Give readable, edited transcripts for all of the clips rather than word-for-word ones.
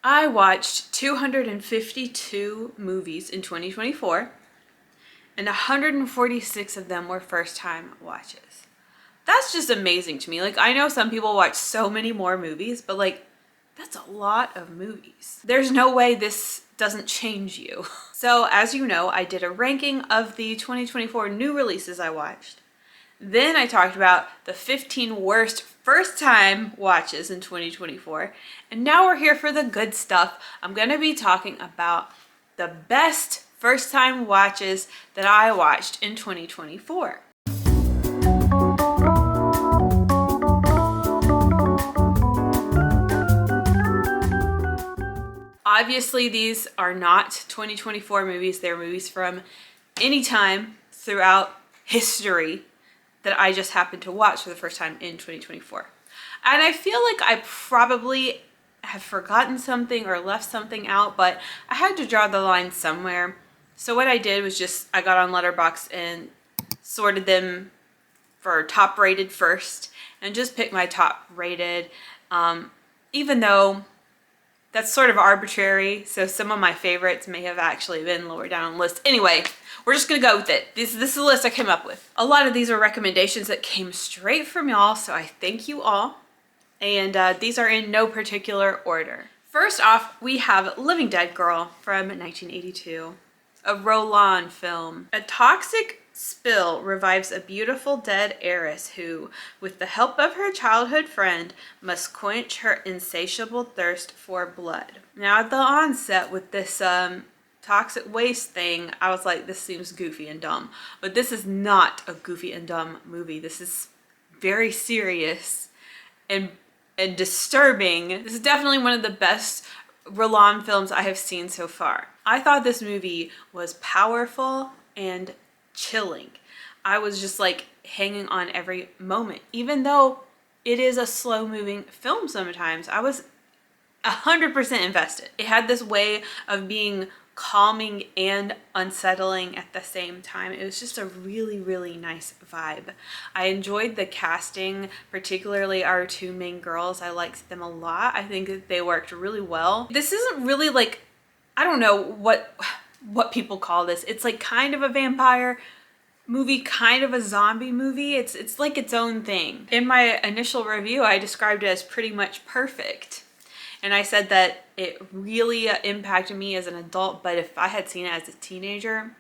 I watched 252 movies in 2024, and 146 of them were first-time watches. That's just amazing to me. Like, I know some people watch so many more movies, but like, that's a lot of movies. There's no way this doesn't change you. So as you know, I did a ranking of the 2024 new releases I watched. Then I talked about the 15 worst first-time watches in 2024. And now we're here for the good stuff. I'm gonna be talking about the best first-time watches that I watched in 2024. Obviously, these are not 2024 movies. They're movies from any time throughout history that I just happened to watch for the first time in 2024. And I feel like I probably have forgotten something or left something out, but I had to draw the line somewhere. So what I did was I got on Letterboxd and sorted them for top rated first and just picked my top rated, even though that's sort of arbitrary, so some of my favorites may have actually been lower down on the list. Anyway, we're just gonna go with it. This is the list I came up with. A lot of these are recommendations that came straight from y'all, so I thank you all. And these are in no particular order. First off, we have Living Dead Girl from 1982, a Roland film. A toxic spill revives a beautiful dead heiress who, with the help of her childhood friend, must quench her insatiable thirst for blood. Now, at the onset with this toxic waste thing, I was like, this seems goofy and dumb. But this is not a goofy and dumb movie. This is very serious and disturbing. This is definitely one of the best Roland films I have seen so far. I thought this movie was powerful and chilling. I was just like hanging on every moment. Even though it is a slow moving film sometimes, I was 100% invested. It had this way of being calming and unsettling at the same time. It was just a really, really nice vibe. I enjoyed the casting, particularly our two main girls. I liked them a lot. I think that they worked really well. This isn't really like, I don't know what people call this. It's like kind of a vampire movie, kind of a zombie movie. It's like its own thing. In my initial review, I described it as pretty much perfect. And I said that it really impacted me as an adult, but if I had seen it as a teenager,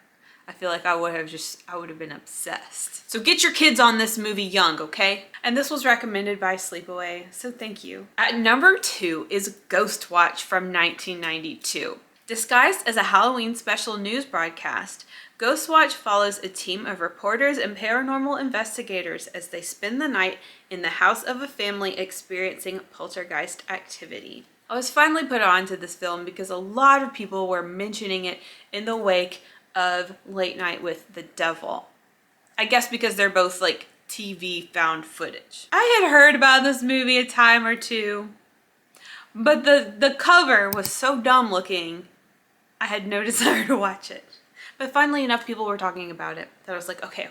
I feel like I would have been obsessed. So get your kids on this movie young, okay? And this was recommended by Sleepaway, so thank you. At number 2 is Ghost Watch from 1992. Disguised as a Halloween special news broadcast, Ghost Watch follows a team of reporters and paranormal investigators as they spend the night in the house of a family experiencing poltergeist activity. I was finally put on to this film because a lot of people were mentioning it in the wake of Late Night with the Devil. I guess because they're both like TV found footage. I had heard about this movie a time or two, but the cover was so dumb looking, I had no desire to watch it. But finally enough people were talking about it that I was like, okay.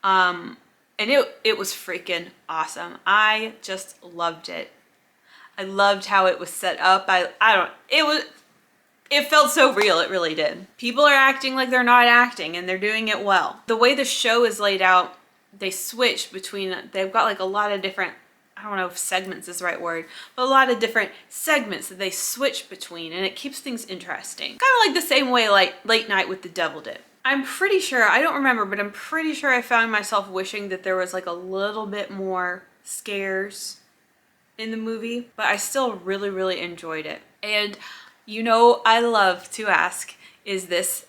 And it was freaking awesome. I just loved it. I loved how it was set up. It felt so real, it really did. People are acting like they're not acting and they're doing it well. The way the show is laid out, they switch between, they've got like a lot of different, I don't know if segments is the right word, but a lot of different segments that they switch between, and it keeps things interesting. Kind of like the same way like Late Night with the Devil did. I'm pretty sure, I don't remember, but I'm pretty sure I found myself wishing that there was like a little bit more scares in the movie, but I still really, really enjoyed it. And you know, I love to ask, does this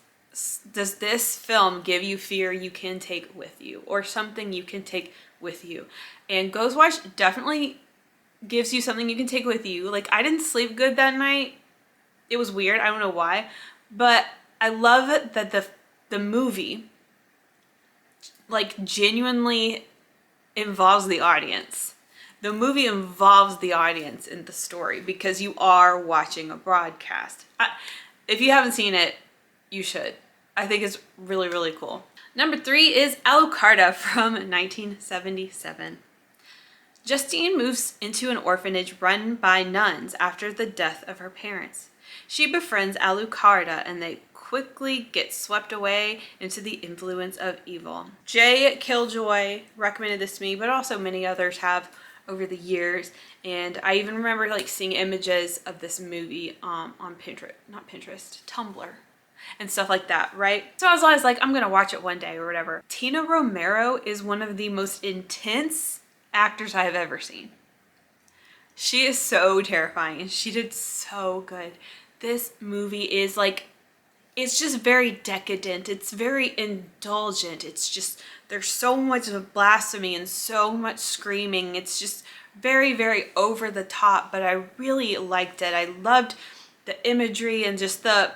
film give you fear you can take with you, or something you can take with you? And Ghost Watch definitely gives you something you can take with you. Like, I didn't sleep good that night. It was weird. I don't know why. But I love that the movie, like, genuinely involves the audience. The movie involves the audience in the story because you are watching a broadcast. If you haven't seen it, you should. I think it's really, really cool. Number 3 is Alucarda from 1977. Justine moves into an orphanage run by nuns after the death of her parents. She befriends Alucarda and they quickly get swept away into the influence of evil. Jay Killjoy recommended this to me, but also many others have over the years. And I even remember like seeing images of this movie on Pinterest, not Pinterest, Tumblr and stuff like that, right? So I was always like, I'm gonna watch it one day or whatever. Tina Romero is one of the most intense actors I have ever seen. She is so terrifying and she did so good. This movie is like, it's just very decadent. It's very indulgent. It's just, there's so much of blasphemy and so much screaming. It's just very, very over the top, but I really liked it. I loved the imagery and just the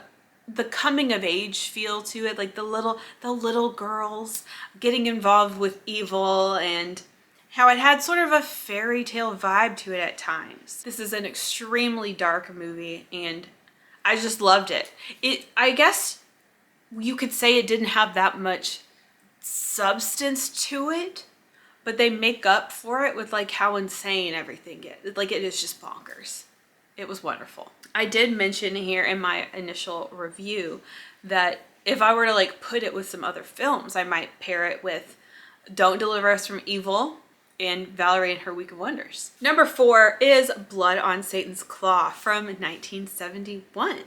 coming of age feel to it, like the little girls getting involved with evil and how it had sort of a fairy tale vibe to it at times. This is an extremely dark movie and I just loved it. I guess you could say it didn't have that much substance to it, but they make up for it with like how insane everything is. Like it is just bonkers. It was wonderful. I did mention here in my initial review that if I were to like put it with some other films, I might pair it with Don't Deliver Us from Evil and Valerie and Her Week of Wonders. Number 4 is Blood on Satan's Claw from 1971.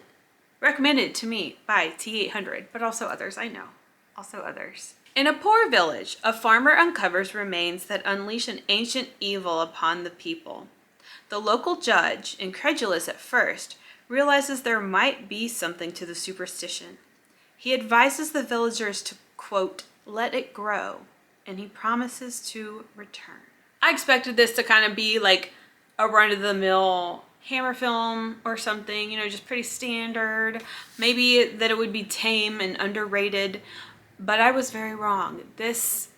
Recommended to me by T800, but also others, I know. Also others. In a poor village, a farmer uncovers remains that unleash an ancient evil upon the people. The local judge, incredulous at first, realizes there might be something to the superstition. He advises the villagers to, quote, let it grow, and he promises to return. I expected this to kind of be like a run-of-the-mill Hammer film or something, you know, just pretty standard. Maybe that it would be tame and underrated, but I was very wrong. This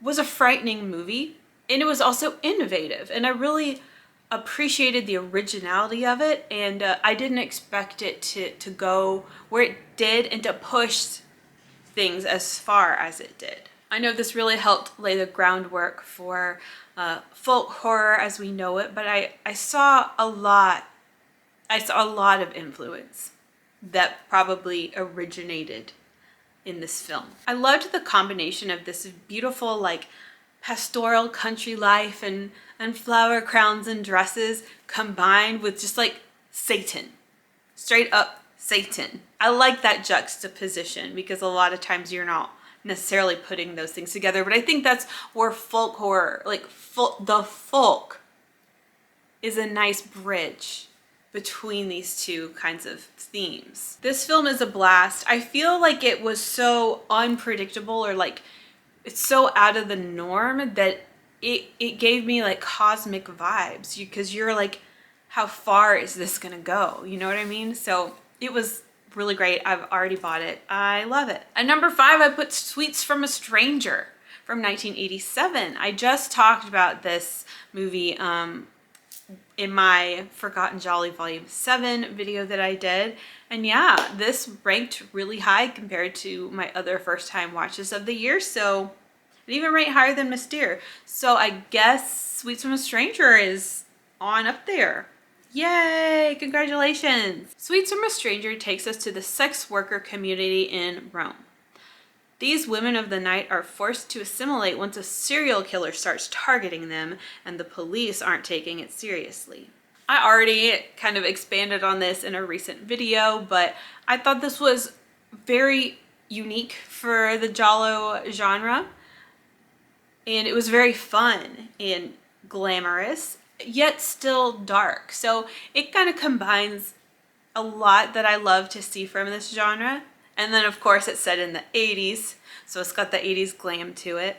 was a frightening movie, and it was also innovative, and I really appreciated the originality of it, and I didn't expect it to go where it did and to push things as far as it did. I know this really helped lay the groundwork for folk horror as we know it, but I saw a lot of influence that probably originated in this film. I loved the combination of this beautiful like pastoral country life and flower crowns and dresses combined with just like Satan, straight up Satan. I like that juxtaposition because a lot of times you're not necessarily putting those things together, but I think that's where folk horror, like the folk, is a nice bridge between these two kinds of themes. This film is a blast. I feel like it was so unpredictable, or like it's so out of the norm that it gave me like cosmic vibes, because you're like, how far is this gonna go? You know what I mean? So it was really great. I've already bought it. I love it. At number 5, I put Sweets from a Stranger from 1987. I just talked about this movie in my Forgotten Jolly Volume 7 video that I did. And yeah, this ranked really high compared to my other first time watches of the year. So it even ranked higher than Mystere. So I guess Sweets from a Stranger is on up there. Yay, congratulations. Sweets from a Stranger takes us to the sex worker community in Rome. These women of the night are forced to assimilate once a serial killer starts targeting them and the police aren't taking it seriously. I already kind of expanded on this in a recent video, but I thought this was very unique for the Giallo genre. And it was very fun and glamorous, yet still dark. So it kind of combines a lot that I love to see from this genre. And then of course it's set in the 80s, so it's got the 80s glam to it.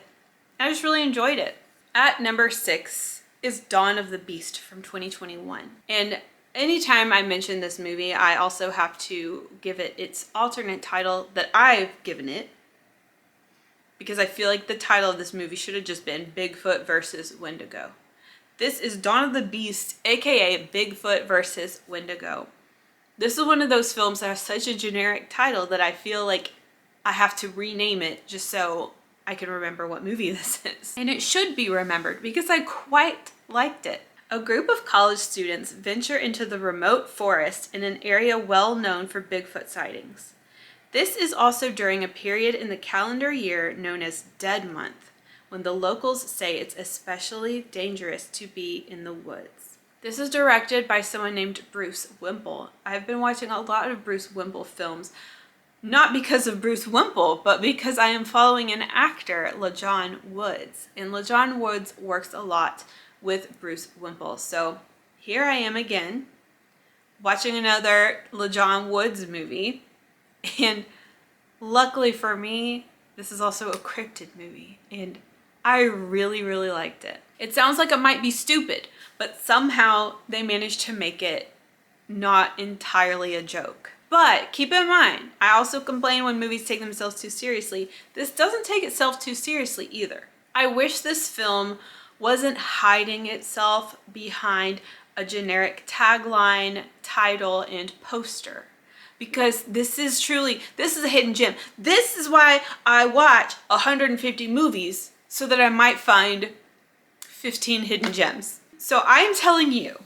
I just really enjoyed it. At number 6 is Dawn of the Beast from 2021. And anytime I mention this movie, I also have to give it its alternate title that I've given it, because I feel like the title of this movie should have just been Bigfoot versus Wendigo. This is Dawn of the Beast, aka Bigfoot versus Wendigo. This is one of those films that has such a generic title that I feel like I have to rename it just so I can remember what movie this is. And it should be remembered because I quite liked it. A group of college students venture into the remote forest in an area well known for Bigfoot sightings. This is also during a period in the calendar year known as Dead Month, when the locals say it's especially dangerous to be in the woods. This is directed by someone named Bruce Wimple. I've been watching a lot of Bruce Wimple films, not because of Bruce Wimple, but because I am following an actor, LaJohn Woods. And LaJohn Woods works a lot with Bruce Wimple. So here I am again, watching another LaJohn Woods movie. And luckily for me, this is also a cryptid movie. And I really, really liked it. It sounds like it might be stupid, but somehow they managed to make it not entirely a joke. But keep in mind, I also complain when movies take themselves too seriously. This doesn't take itself too seriously either. I wish this film wasn't hiding itself behind a generic tagline, title, and poster. Because this is a hidden gem. This is why I watch 150 movies, so that I might find 15 hidden gems. So I am telling you,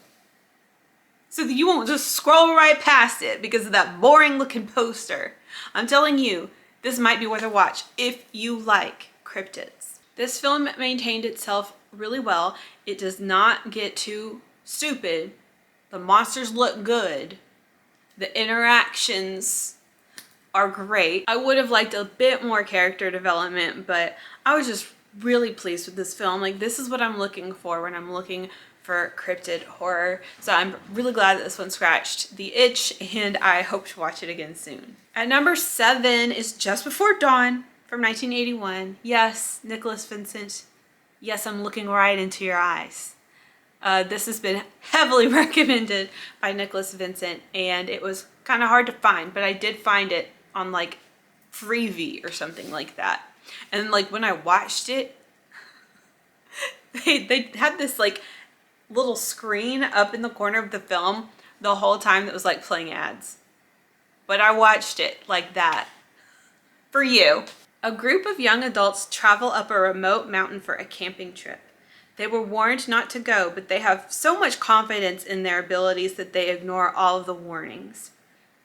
so that you won't just scroll right past it because of that boring looking poster. I'm telling you, this might be worth a watch if you like cryptids. This film maintained itself really well. It does not get too stupid. The monsters look good. The interactions are great. I would have liked a bit more character development, but I was just really pleased with this film. Like, this is what I'm looking for when I'm looking for cryptid horror. So I'm really glad that this one scratched the itch, and I hope to watch it again soon. At number 7 is Just Before Dawn from 1981. Yes, Nicholas Vincent. Yes, I'm looking right into your eyes. This has been heavily recommended by Nicholas Vincent, and it was kind of hard to find, but I did find it on like Freevee or something like that. And like when I watched it, they had this like little screen up in the corner of the film the whole time that was like playing ads. But I watched it like that for you. A group of young adults travel up a remote mountain for a camping trip. They were warned not to go, but they have so much confidence in their abilities that they ignore all of the warnings.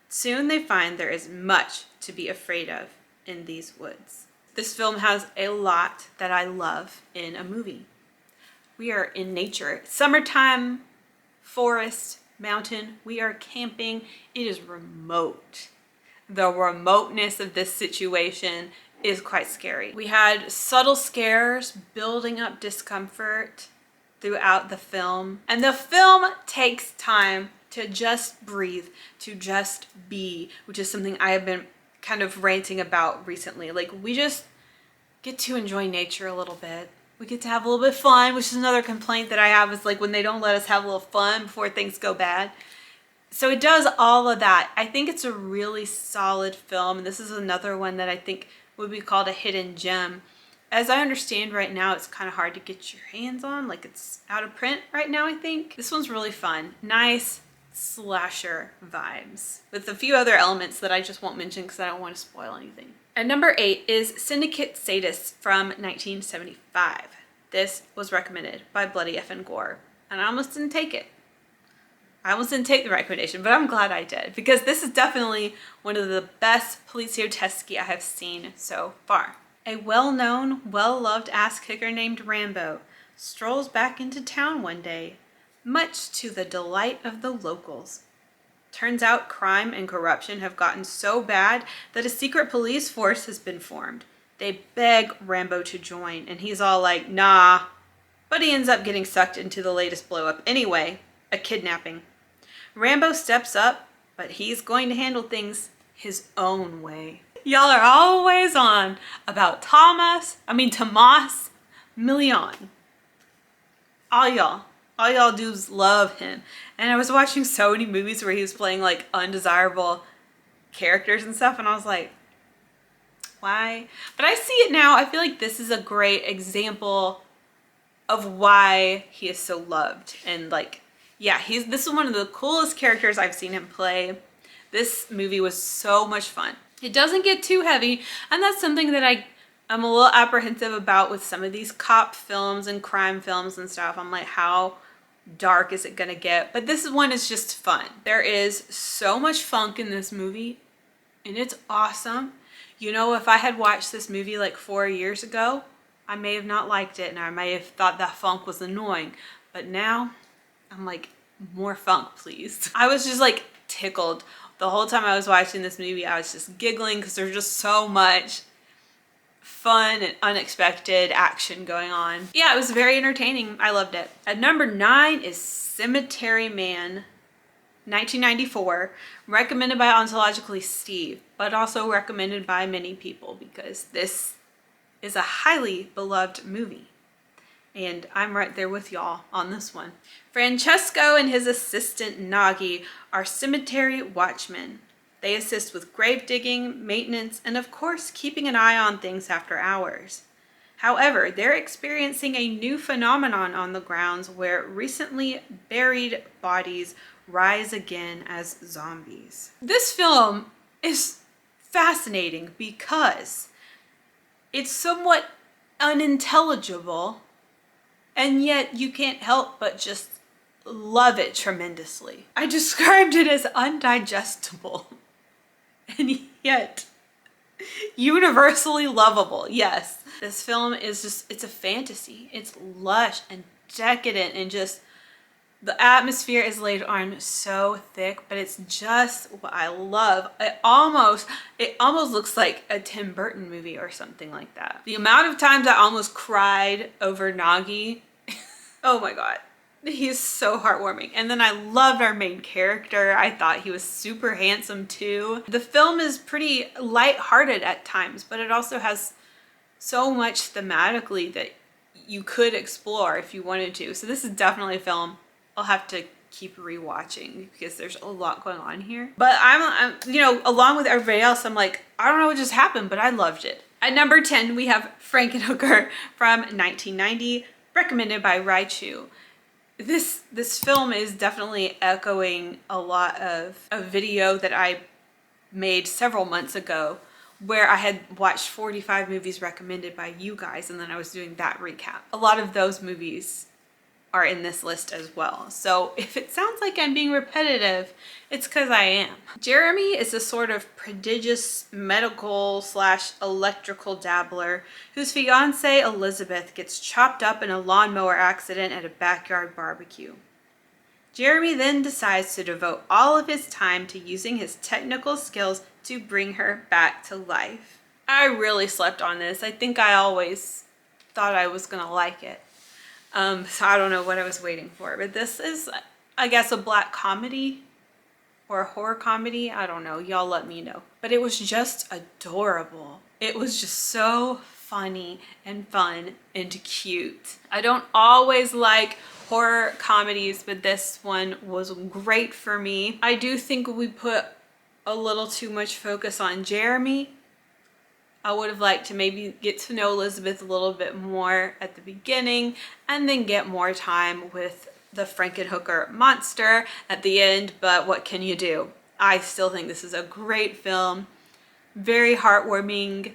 Soon they find there is much to be afraid of in these woods. This film has a lot that I love in a movie. We are in nature. Summertime, forest, mountain. We are camping. It is remote. The remoteness of this situation is quite scary. We had subtle scares building up discomfort throughout the film. And the film takes time to just breathe, to just be, which is something I have been kind of ranting about recently. Like, we just get to enjoy nature a little bit. We get to have a little bit of fun, which is another complaint that I have, is like when they don't let us have a little fun before things go bad. So it does all of that. I think it's a really solid film. And this is another one that I think would be called a hidden gem. As I understand right now, it's kind of hard to get your hands on. Like, it's out of print right now, I think. This one's really fun. Nice slasher vibes with a few other elements that I just won't mention because I don't want to spoil anything. At number 8 is Syndicate Sadists from 1975. This was recommended by Bloody Effin' Gore, and I almost didn't take it. I almost didn't take the recommendation, but I'm glad I did, because this is definitely one of the best poliziotteschi I have seen so far. A well-known, well-loved ass-kicker named Rambo strolls back into town one day, much to the delight of the locals. Turns out crime and corruption have gotten so bad that a secret police force has been formed. They beg Rambo to join, and he's all like, nah. But he ends up getting sucked into the latest blow-up anyway, a kidnapping. Rambo steps up, but he's going to handle things his own way. Y'all are always on about Tomas Milian. All y'all dudes love him. And I was watching so many movies where he was playing like undesirable characters and stuff, and I was like, why? But I see it now. I feel like this is a great example of why he is so loved. And like, yeah, this is one of the coolest characters I've seen him play. This movie was so much fun. It doesn't get too heavy, and that's something that I I'm a little apprehensive about with some of these cop films and crime films and stuff. I'm like, how dark is it gonna get? But this one is just fun. There is so much funk in this movie and it's awesome. You know, if I had watched this movie like 4 years ago, I may have not liked it and I may have thought that funk was annoying. But now I'm like, more funk, please. I was just like tickled. The whole time I was watching this movie, I was just giggling because there's just so much fun and unexpected action going on. Yeah, it was very entertaining. I loved it. At number 9 is Cemetery Man, 1994, recommended by Ontologically Steve, but also recommended by many people because this is a highly beloved movie. And I'm right there with y'all on this one. Francesco and his assistant Nagi are cemetery watchmen. They assist with grave digging, maintenance, and of course, keeping an eye on things after hours. However, they're experiencing a new phenomenon on the grounds where recently buried bodies rise again as zombies. This film is fascinating because it's somewhat unintelligible, and yet you can't help but just love it tremendously. I described it as undigestible and yet universally lovable. Yes, this film is just, it's a fantasy. It's lush and decadent and just the atmosphere is laid on so thick, but it's just what I love. It almost looks like a Tim Burton movie or something like that. The amount of times I almost cried over Nagi, oh my God. He's so heartwarming. And then I loved our main character. I thought he was super handsome too. The film is pretty lighthearted at times, but it also has so much thematically that you could explore if you wanted to. So this is definitely a film I'll have to keep rewatching because there's a lot going on here. But I'm you know, along with everybody else, I'm like, I don't know what just happened, but I loved it. At number 10, we have Frankenhooker from 1990, recommended by Raichu. This film is definitely echoing a lot of a video that I made several months ago where I had watched 45 movies recommended by you guys, and then I was doing that recap. A lot of those movies are in this list as well. So if it sounds like I'm being repetitive, it's because I am. Jeremy is a sort of prodigious medical / electrical dabbler whose fiancée Elizabeth gets chopped up in a lawnmower accident at a backyard barbecue. Jeremy then decides to devote all of his time to using his technical skills to bring her back to life. I really slept on this. I think I always thought I was gonna like it. So I don't know what I was waiting for, but this is, I guess, a black comedy or a horror comedy. I don't know. Y'all let me know. But it was just adorable. It was just so funny and fun and cute. I don't always like horror comedies, but this one was great for me. I do think we put a little too much focus on Jeremy. I would have liked to maybe get to know Elizabeth a little bit more at the beginning and then get more time with the Frankenhooker monster at the end, but what can you do? I still think this is a great film, very heartwarming,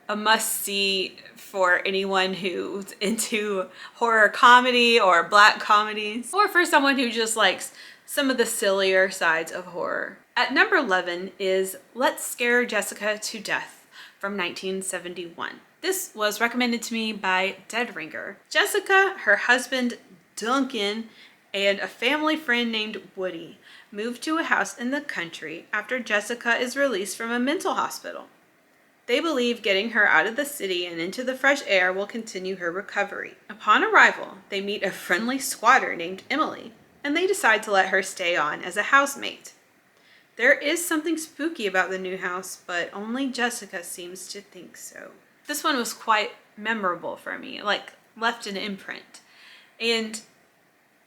a must-see for anyone who's into horror comedy or black comedies, or for someone who just likes some of the sillier sides of horror. At number 11 is Let's Scare Jessica to Death from 1971. This was recommended to me by Dead Ringer. Jessica, her husband Duncan, and a family friend named Woody move to a house in the country after Jessica is released from a mental hospital. They believe getting her out of the city and into the fresh air will continue her recovery. Upon arrival, they meet a friendly squatter named Emily, and they decide to let her stay on as a housemate. There is something spooky about the new house, but only Jessica seems to think so. This one was quite memorable for me, like left an imprint. And,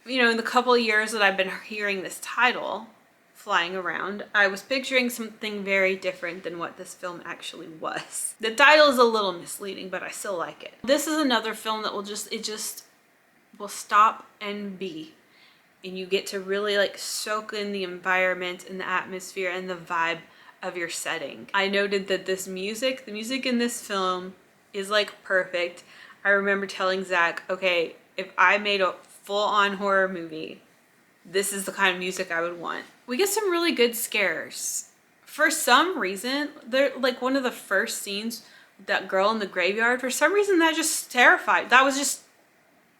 you know, in the couple of years that I've been hearing this title flying around, I was picturing something very different than what this film actually was. The title is a little misleading, but I still like it. This is another film that will just will stop and be. And you get to really like soak in the environment and the atmosphere and the vibe of your setting. I noted that the music in this film is like perfect. I remember telling Zach, okay, if I made a full-on horror movie, this is the kind of music I would want. We get some really good scares. For some reason, they're like one of the first scenes, that girl in the graveyard, for some reason that just terrified. That was just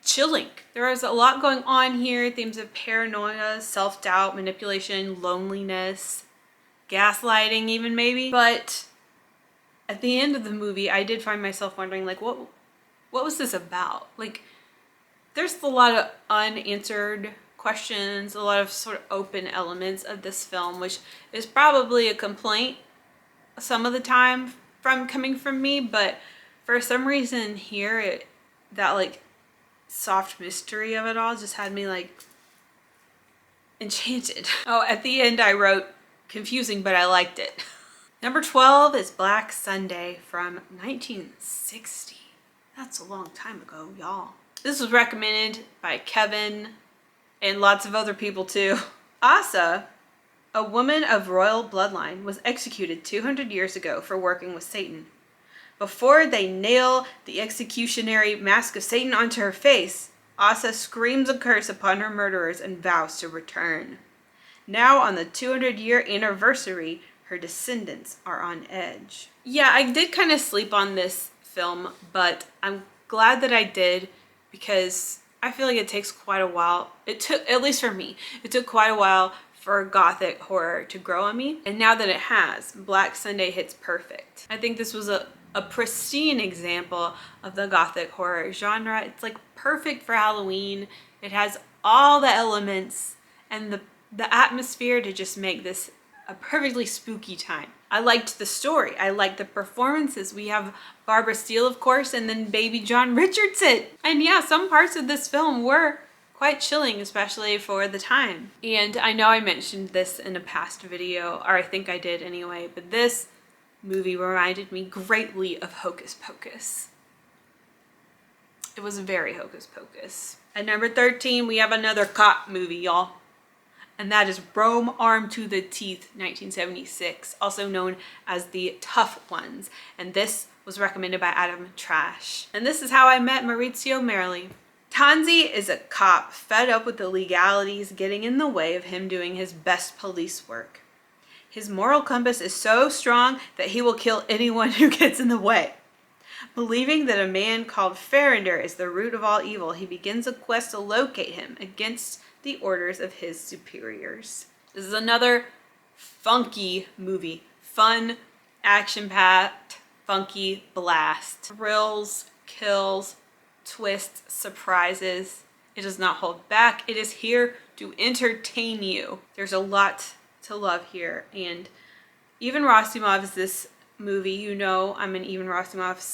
chilling. There was a lot going on here, themes of paranoia, self-doubt, manipulation, loneliness, gaslighting even maybe. But at the end of the movie, I did find myself wondering, like, what was this about? Like, there's a lot of unanswered questions, a lot of sort of open elements of this film, which is probably a complaint some of the time from coming from me, but for some reason here, that like soft mystery of it all just had me like enchanted. Oh, at the end I wrote confusing, but I liked it. Number 12 is Black Sunday from 1960. That's a long time ago, y'all. This was recommended by Kevin and lots of other people too. Asa, a woman of royal bloodline, was executed 200 years ago for working with Satan. Before they nail the executionary mask of Satan onto her face, Asa screams a curse upon her murderers and vows to return. Now, on the 200-year anniversary, her descendants are on edge. Yeah, I did kind of sleep on this film, but I'm glad that I did, because I feel like it takes quite a while. It took, at least for me, it took quite a while for gothic horror to grow on me. And now that it has, Black Sunday hits perfect. I think this was a pristine example of the gothic horror genre. It's like perfect for Halloween. It has all the elements and the atmosphere to just make this a perfectly spooky time. I liked the story. I liked the performances. We have Barbara Steele, of course, and then baby John Richardson. And yeah, some parts of this film were quite chilling, especially for the time. And I know I mentioned this in a past video, or I think I did anyway, but this movie reminded me greatly of Hocus Pocus. It was very Hocus Pocus. At number 13, we have another cop movie, y'all. And that is Rome Armed to the Teeth, 1976, also known as The Tough Ones. And this was recommended by Adam Trash. And this is how I met Maurizio Merli. Tanzi is a cop fed up with the legalities getting in the way of him doing his best police work. His moral compass is so strong that he will kill anyone who gets in the way. Believing that a man called Farrinder is the root of all evil, he begins a quest to locate him against the orders of his superiors. This is another funky movie. Fun, action-packed, funky blast. Thrills, kills, twists, surprises. It does not hold back. It is here to entertain you. There's a lot to love here. And Ivan Rasimov is this movie. You know I'm an Ivan Rasimov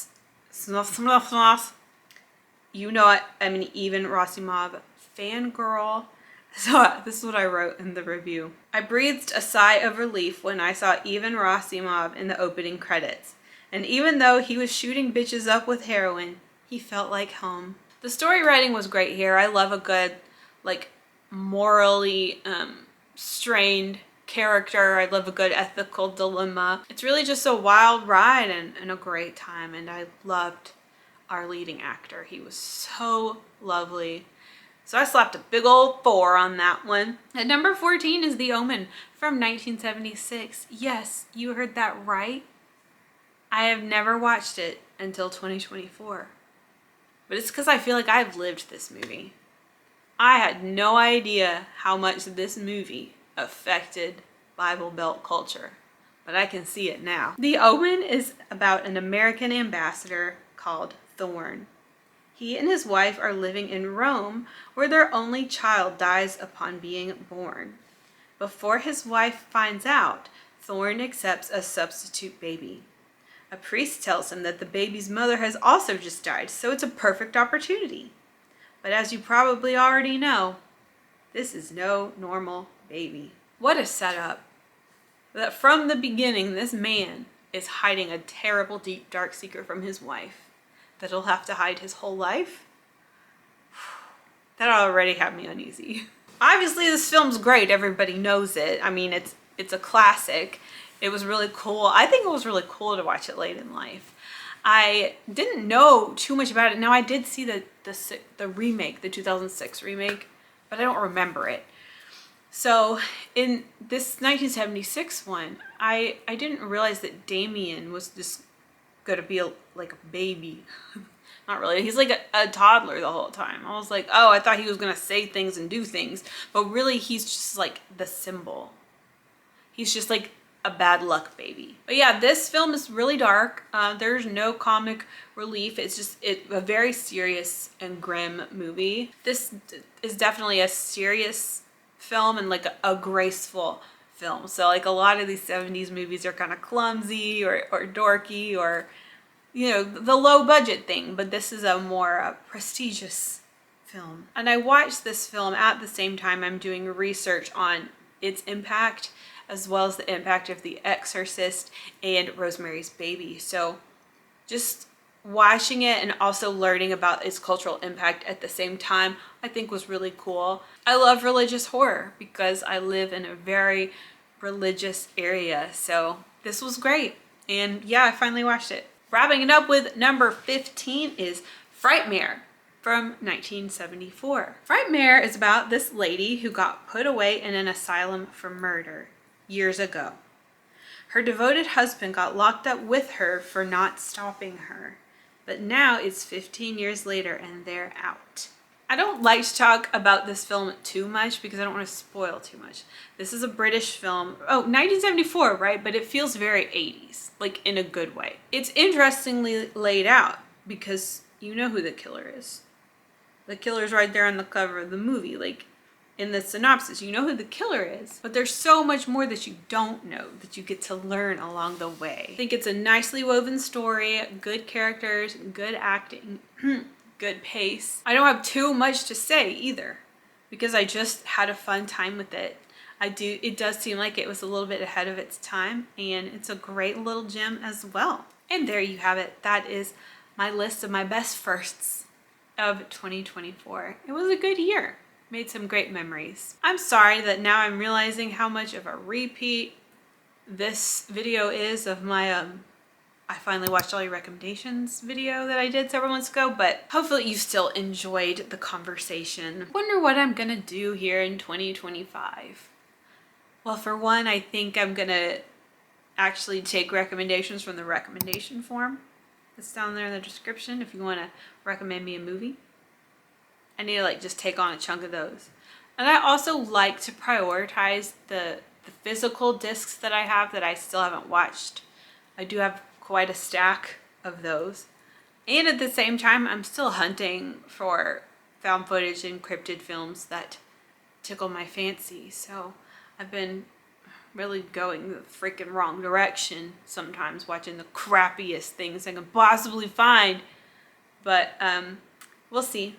fangirl. So this is what I wrote in the review. I breathed a sigh of relief when I saw Ivan Rasimov in the opening credits. And even though he was shooting bitches up with heroin, he felt like home. The story writing was great here. I love a good, like, morally strained character. I love a good ethical dilemma. It's really just a wild ride and a great time. And I loved our leading actor. He was so lovely. So I slapped a big old 4 on that one. At number 14 is The Omen from 1976. Yes, you heard that right. I have never watched it until 2024. But it's because I feel like I've lived this movie. I had no idea how much this movie affected Bible Belt culture, but I can see it now. The Omen is about an American ambassador called Thorn. He and his wife are living in Rome, where their only child dies upon being born. Before his wife finds out, Thorn accepts a substitute baby. A priest tells him that the baby's mother has also just died, so it's a perfect opportunity. But as you probably already know, this is no normal baby. What a setup. That from the beginning, this man is hiding a terrible, deep, dark secret from his wife that he'll have to hide his whole life. That already had me uneasy. Obviously, this film's great. Everybody knows it. I mean, it's a classic. It was really cool. I think it was really cool to watch it late in life. I didn't know too much about it. Now I did see the remake, the 2006 remake, but I don't remember it. So in this 1976 one, I didn't realize that Damien was just gonna be like a baby. Not really. He's like a toddler the whole time. I was like, oh, I thought he was gonna say things and do things, but really he's just like the symbol. He's just like a bad luck baby. But yeah, this film is really dark. There's no comic relief. It's just a very serious and grim movie. This is definitely a serious film and like a graceful film. So like a lot of these 70s movies are kind of clumsy or dorky or, you know, the low budget thing, but this is a more prestigious film. And I watched this film at the same time I'm doing research on its impact, as well as the impact of The Exorcist and Rosemary's Baby. So just watching it and also learning about its cultural impact at the same time, I think was really cool. I love religious horror because I live in a very religious area. So this was great. And yeah, I finally watched it. Wrapping it up with number 15 is Frightmare from 1974. Frightmare is about this lady who got put away in an asylum for murder years ago. Her devoted husband got locked up with her for not stopping her, but now it's 15 years later and they're out. I don't like to talk about this film too much because I don't want to spoil too much. This is a British film. Oh, 1974, right? But it feels very 80s, like in a good way. It's interestingly laid out because you know who the killer is. The killer's right there on the cover of the movie, like in the synopsis. You know who the killer is, but there's so much more that you don't know that you get to learn along the way. I think it's a nicely woven story, good characters, good acting, good pace. I don't have too much to say either because I just had a fun time with it. It does seem like it was a little bit ahead of its time, and it's a great little gem as well. And there you have it. That is my list of my best firsts of 2024. It was a good year. Made some great memories. I'm sorry that now I'm realizing how much of a repeat this video is of my I finally watched all your recommendations video that I did several months ago, but hopefully you still enjoyed the conversation. Wonder what I'm gonna do here in 2025. Well, for one, I think I'm gonna actually take recommendations from the recommendation form that's down there in the description if you wanna recommend me a movie. I need to like just take on a chunk of those. And I also like to prioritize the physical discs that I have that I still haven't watched. I do have quite a stack of those. And at the same time, I'm still hunting for found footage and cryptid films that tickle my fancy. So I've been really going the freaking wrong direction sometimes, watching the crappiest things I can possibly find. But we'll see.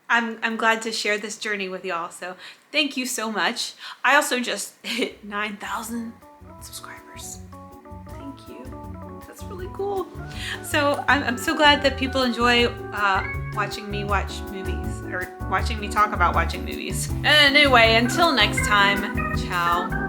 I'm glad to share this journey with y'all, so thank you so much. I also just hit 9,000 subscribers. Thank you. That's really cool. So I'm so glad that people enjoy watching me watch movies, or watching me talk about watching movies. And anyway, until next time, ciao.